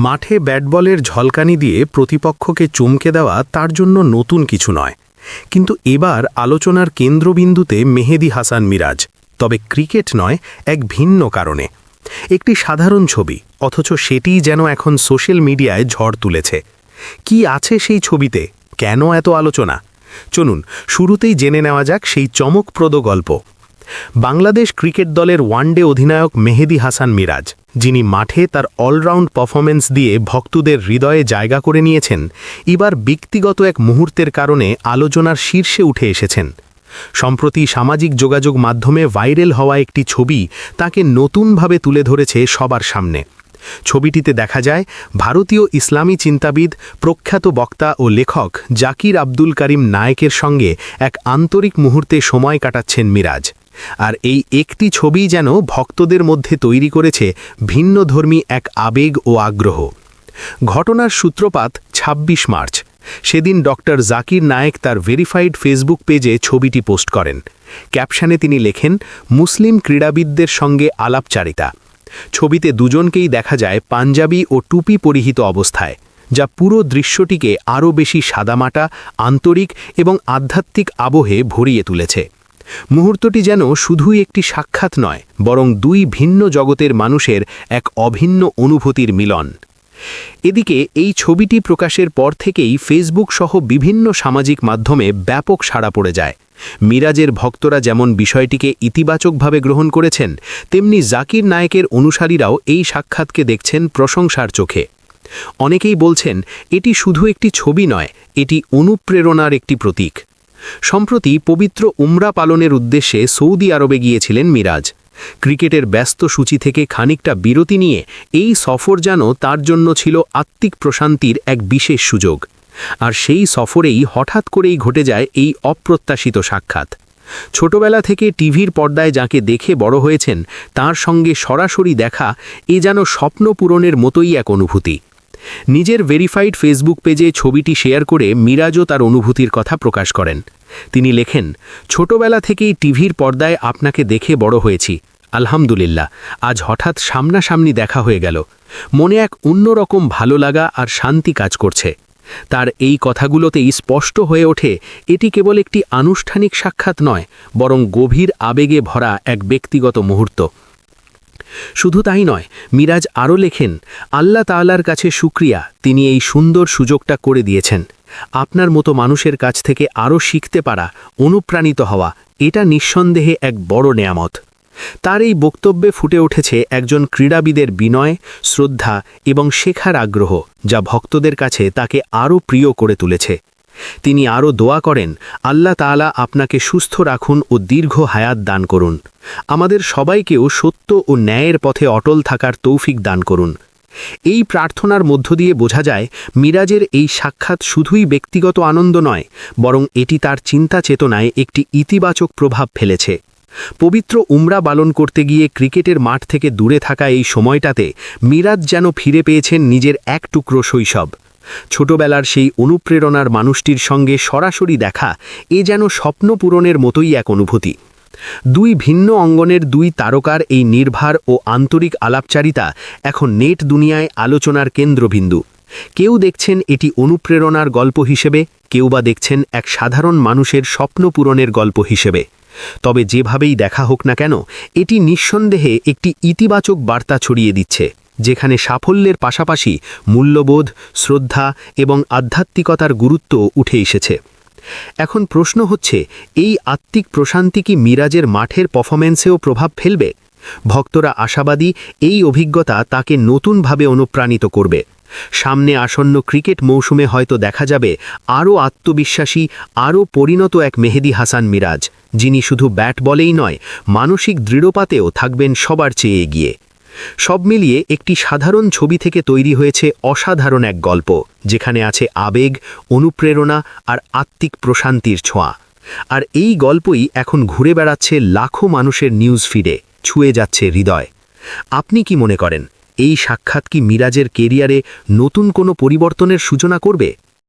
মাঠে ব্যাট বলের ঝলকানি দিয়ে প্রতিপক্ষকে চমকে দেওয়া তার জন্য নতুন কিছু নয়, কিন্তু এবার আলোচনার কেন্দ্রবিন্দুতে মেহেদী হাসান মিরাজ, তবে ক্রিকেট নয়, এক ভিন্ন কারণে। একটি সাধারণ ছবি, অথচ সেটিই যেন এখন সোশ্যাল মিডিয়ায় ঝড় তুলেছে। কি আছে সেই ছবিতে, কেন এত আলোচনা? চলুন শুরুতেই জেনে নেওয়া যাক সেই চমকপ্রদ গল্প। বাংলাদেশ ক্রিকেট দলের ওয়ানডে অধিনায়ক মেহেদী হাসান মিরাজ, যিনি মাঠে তার অলরাউন্ড পারফরম্যান্স দিয়ে ভক্তদের হৃদয়ে জায়গা করে নিয়েছেন, এবার ব্যক্তিগত এক মুহূর্তের কারণে আলোচনার শীর্ষে উঠে এসেছেন। সম্প্রতি সামাজিক যোগাযোগ মাধ্যমে ভাইরাল হওয়া একটি ছবি তাকে নতুনভাবে তুলে ধরেছে সবার সামনে। ছবিটিতে দেখা যায় ভারতীয় ইসলামী চিন্তাবিদ, প্রখ্যাত বক্তা ও লেখক জাকির আব্দুল করিম নায়েকের সঙ্গে এক আন্তরিক মুহূর্তে সময় কাটাচ্ছেন মিরাজ। আর এই একটি ছবি যেন ভক্তদের মধ্যে তৈরি করেছে ভিন্নধর্মী এক আবেগ ও আগ্রহ। ঘটনার সূত্রপাত ২৬ মার্চ। সেদিন ডক্টর জাকির নায়েক তার ভেরিফাইড ফেসবুক পেজে ছবিটি পোস্ট করেন। ক্যাপশনে তিনি লেখেন, মুসলিম ক্রীড়াবিদদের সঙ্গে আলাপচারিতা। ছবিতে দুজনকেই দেখা যায় পাঞ্জাবি ও টুপি পরিহিত অবস্থায়, যা পুরো দৃশ্যটিকে আরও বেশি সাদামাটা, আন্তরিক এবং আধ্যাত্মিক আবহে ভরিয়ে তুলেছে। মুহূর্তটি যেন শুধুই একটি সাক্ষাৎ নয়, বরং দুই ভিন্ন জগতের মানুষের এক অভিন্ন অনুভূতির মিলন। এদিকে এই ছবিটি প্রকাশের পর থেকেই ফেসবুক সহ বিভিন্ন সামাজিক মাধ্যমে ব্যাপক সাড়া পড়ে যায়। মিরাজের ভক্তরা যেমন বিষয়টিকে ইতিবাচকভাবে গ্রহণ করেছেন, তেমনি জাকির নায়েকের অনুসারীরাও এই সাক্ষাৎকে দেখছেন প্রশংসার চোখে। অনেকেই বলছেন, এটি শুধু একটি ছবি নয়, এটি অনুপ্রেরণার একটি প্রতীক। সম্প্রতি পবিত্র উমরা পালনের উদ্দেশ্যে সৌদি আরবে গিয়েছিলেন মিরাজ। ক্রিকেটের ব্যস্ত সূচি থেকে খানিকটা বিরতি নিয়ে এই সফর যেন তার জন্য ছিল আত্মিক প্রশান্তির এক বিশেষ সুযোগ। আর সেই সফরেই হঠাৎ করেই ঘটে যায় এই অপ্রত্যাশিত সাক্ষাৎ। ছোটবেলা থেকে টিভির পর্দায় যাকে দেখে বড় হয়েছেন, তার সঙ্গে সরাসরি দেখা এ যেন স্বপ্ন পূরণের মতোই এক অনুভূতি। নিজের ভেরিফাইড ফেসবুক পেজে ছবিটি শেয়ার করে মিরাজও তার অনুভূতির কথা প্রকাশ করেন। তিনি লেখেন, ছোটবেলা থেকেই টিভির পর্দায় আপনাকে দেখে বড় হয়েছি। আলহামদুলিল্লাহ, আজ হঠাৎ সামনাসামনি দেখা হয়ে গেল। মনে এক অন্যরকম ভালো লাগা আর শান্তি কাজ করছে। তার এই কথাগুলোতেই স্পষ্ট হয়ে ওঠে, এটি কেবল একটি আনুষ্ঠানিক সাক্ষাৎ নয়, বরং গভীর আবেগে ভরা এক ব্যক্তিগত মুহূর্ত। শুধু তাই নয়, মিরাজ আরও লেখেন, আল্লাহ তাআলার কাছে শুকরিয়া, তিনি এই সুন্দর সুযোগটা করে দিয়েছেন। আপনার মতো মানুষের কাছ থেকে আরও শিখতে পারা, অনুপ্রাণিত হওয়া, এটা নিঃসন্দেহে এক বড় নেয়ামত। তার এই বক্তব্যে ফুটে উঠেছে একজন ক্রীড়াবিদের বিনয়, শ্রদ্ধা এবং শেখার আগ্রহ, যা ভক্তদের কাছে তাকে আরও প্রিয় করে তুলেছে। তিনি আরও দোয়া করেন, আল্লাহ তাআলা আপনাকে সুস্থ রাখুন ও দীর্ঘ হায়াত দান করুন। আমাদের সবাইকেও সত্য ও ন্যায়ের পথে অটল থাকার তৌফিক দান করুন। এই প্রার্থনার মধ্য দিয়ে বোঝা যায়, মিরাজের এই সাক্ষাৎ শুধুই ব্যক্তিগত আনন্দ নয়, বরং এটি তার চিন্তা চেতনায় একটি ইতিবাচক প্রভাব ফেলেছে। পবিত্র উমরা পালন করতে গিয়ে ক্রিকেটের মাঠ থেকে দূরে থাকা এই সময়টাতে মিরাজ যেন ফিরে পেয়েছেন নিজের এক টুকরো শৈশব। ছোটবেলার সেই অনুপ্রেরণার মানুষটির সঙ্গে সরাসরি দেখা, এ যেন স্বপ্ন পূরণের মতোই এক অনুভূতি। দুই ভিন্ন অঙ্গনের দুই তারকার এই নির্ভার ও আন্তরিক আলাপচারিতা এখন নেট দুনিয়ায় আলোচনার কেন্দ্রবিন্দু। কেউ দেখছেন এটি অনুপ্রেরণার গল্প হিসেবে, কেউ বা দেখছেন এক সাধারণ মানুষের স্বপ্ন পূরণের গল্প হিসেবে। তবে যেভাবেই দেখা হোক না কেন, এটি নিঃসন্দেহে একটি ইতিবাচক বার্তা ছড়িয়ে দিচ্ছে, যেখানে সাফল্যের পাশাপাশি মূল্যবোধ, শ্রদ্ধা এবং আধ্যাত্মিকতার গুরুত্ব উঠে এসেছে। এখন প্রশ্ন হচ্ছে, এই আত্মিক প্রশান্তি কি মিরাজের মাঠের পারফরম্যান্সেও প্রভাব ফেলবে? ভক্তরা আশাবাদী, এই অভিজ্ঞতা তাকে নতুনভাবে অনুপ্রাণিত করবে। সামনে আসন্ন ক্রিকেট মৌসুমে হয়তো দেখা যাবে আরও আত্মবিশ্বাসী, আরও পরিণত এক মেহেদী হাসান মিরাজ, যিনি শুধু ব্যাট বলেই নয়, মানসিক দৃঢ়পাতেও থাকবেন সবার চেয়ে এগিয়ে। সব মিলিয়ে একটি সাধারণ ছবি থেকে তৈরি হয়েছে অসাধারণ এক গল্প, যেখানে আছে আবেগ, অনুপ্রেরণা আর আত্মিক প্রশান্তির ছোঁয়া। আর এই গল্পই এখন ঘুরে বেড়াচ্ছে লাখো মানুষের নিউজ ফিডে, ছুঁয়ে যাচ্ছে হৃদয়। আপনি কি মনে করেন, এই সাক্ষাৎ কি মিরাজের কেরিয়ারে নতুন কোনো পরিবর্তনের সূচনা করবে?